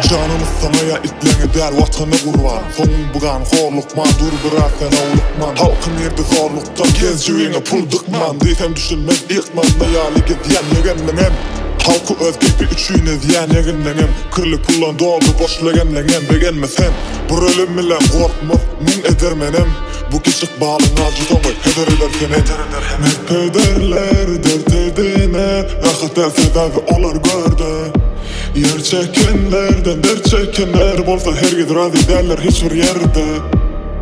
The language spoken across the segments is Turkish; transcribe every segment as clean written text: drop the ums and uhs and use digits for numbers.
Canımız sanaya itlerini der vatanı kurban. Sonun bugan horlukman, dur bırak sen avlukman. Halkın yerde zorluktan kez cüvene pul dıkman. Deysem düşünmez yıkman, nayaligi diyen yegenlingen. Halkı özgepi üçüne diyen yegenlingen. Kırlı pullan doldu boşlagenlingen. Begenmesen, bu ölüm bilen korkmaz, mun eder menem. Bu küçük bağlın acı sonu heder eder seni. Hep ederler, dert edine. Rahat el sebebi olar gördü. Yer çekenlerden der çekenler bolsa herkes razı derler hiçbir yerde.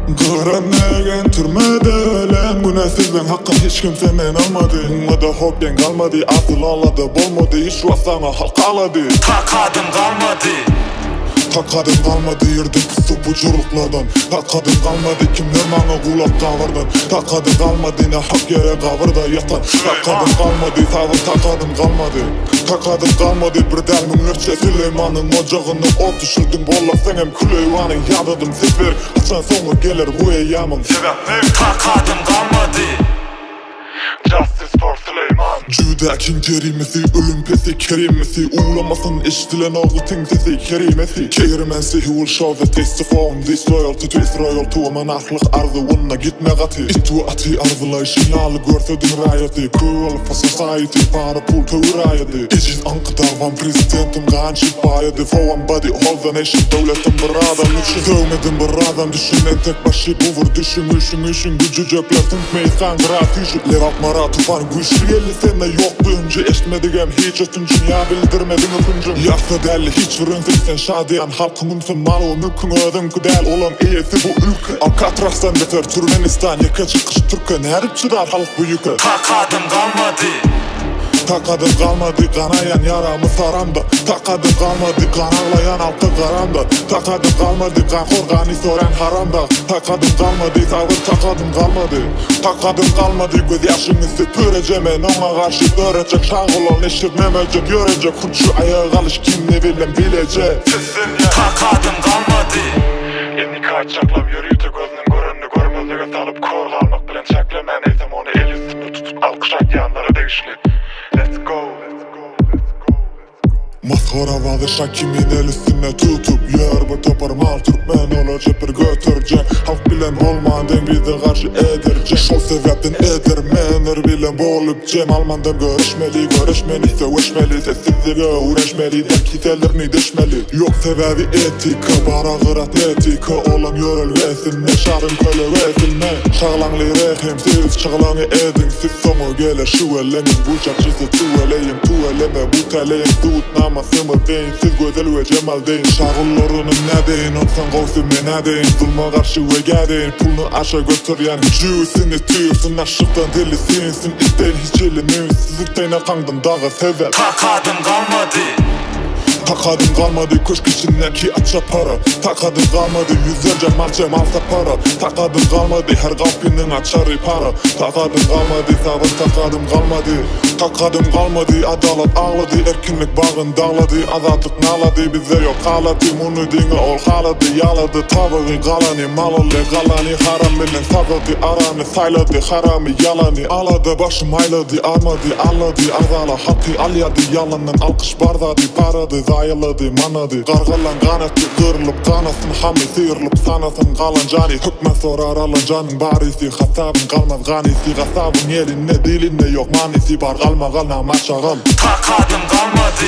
Görenegen türmede ölem günahsizden hakkın hiç kimsenen almadı. Bunga da hopyen kalmadı, asıl aladı bolmadı, hiç vasana halk aladı. Takadım kalmadı. Takadım kalmadı yerde pusu bucurluklardan. Takadım kalmadı kimler bana kulak kavardan. Takadım kalmadı ne hak yere kavırda yatan. Takadım kalmadı tavır takadım kalmadı. Takadım kalmadı bir delmin ırça Süleyman'ın ocağını ot düşürdüm. Bolla senem küleyvanın yadadım sefer. Haçan sonu gelir bu eyyamın. Takadım kalmadı. Justice for Süleyman. Cüdakin kerimesi, ölüm pesi kerimesi. Uğlamasın eşitilen ağıtın sesi kerimesi. Kerimesi he will show the taste of home. This loyalty to Israel to a manahlık arzı onunla gitme gatı. İttuati arzulayışın yağlı görsedin rayeti. Cruel for society, para pul tövürayeti. İciz ankı davan presidentim gançı bayedi. For one body, all the nation, devletin bir adam için. Sövmedin bir adam düşünen tek başı bu vur düşün. Üşün gücü cepler tüntmeyiz kan grafişi. Levap mara tufan güçlü geldi sende yoktu önce. Eşitmedigem hiç ötüncün ya bildirmedin öpüncün. Yaksa derli hiç vürünsün sen şadiyan halkımınsın mal o mülkün ödün kudel olan iyisi bu ülke. Alcatraz'dan beter Türkmenistan yaka çıkış Türk'e nerip çıdar halk bu yükü. Takadım kalmadı. Takadım kalmadı kanayan yaramız haramda. Takadım kalmadı kan ağlayan halkı karamda. Takadım kalmadı kan korgani soran haramda. Takadım kalmadı tavır takadım kalmadı. Takadım kalmadı göz yaşınızı pürecemen. Ona karşı öğretecek şağıl eşitmemecek görecek. Hutçu ayağı kalış kim ne bilem bilecek. Takadım kalmadı. Elini kaçaklap yürüyütü gözünün görününü görmezlere salıp kor kalmak bilen çeklemen. Eysem onu el üstünde tutup alkışak yanlara değişli. Let's go, let's go, let's go, let's go. Maskara vadı şakimin el üstüne tutup yer bir topar mal Türkmen olacak bir götürecek. Halk bilen bolmadan bize karşı edircek. Şol sebepten edirmenler bilen bolup cem. Almandan görüşmeli sevişmeli. Sessizliğe uğraşmeli derkitelerini deşmeli. Yok sebebi etika bara gırat etika olan yörelgesin ne şarın kölevesin ne. Şağlanlı rehimsiz çağlanı edin siz sonu gelir şu elenin bucakçısı tuveleme bu teleyin tuğut namasımı deyin. Siz güzel ve cemal deyin. Şağıllarının ne deyin onsan kovsime ne deyin. Zulma karşı ve geldeyin pulunu aşağı götüren cüğüsünü tüyürsün aşıktan delisinsin. İsteyin hiç elimiz sizlikten akandım dağı sever. Takadım kalmadı. Takadım kalmadı köşk içindeki açça para. Takadım kalmadı yüzlerce marca malsa para. Takadım kalmadı her kapının açarı para. Takadım kalmadı savaş takadım kalmadı. Takadım kalmadı adalet ağladı. Erkinlik bağın dağladı. Azatlık naladı bize yok haladı. Bunu dine ol haladı yaladı. Tabağı galani malalı galani. Haram bilen savadı aranı sayladı. Haramı yalanı aladı başım ayladı. Armadı aladı azala hakkı alyadı. Yalandan alkış bardadı paradı. Zayaladı manadı gargalan kanatı kırılıp kanasın hami sıyırılıp sanasın kalan cani. Hükmen sorar alan canın barisi hasabın kalmaz ganisi. Hasabın yerinde dilinde yok manisi bar kalma kalna maşagal. Takadım kalmadı.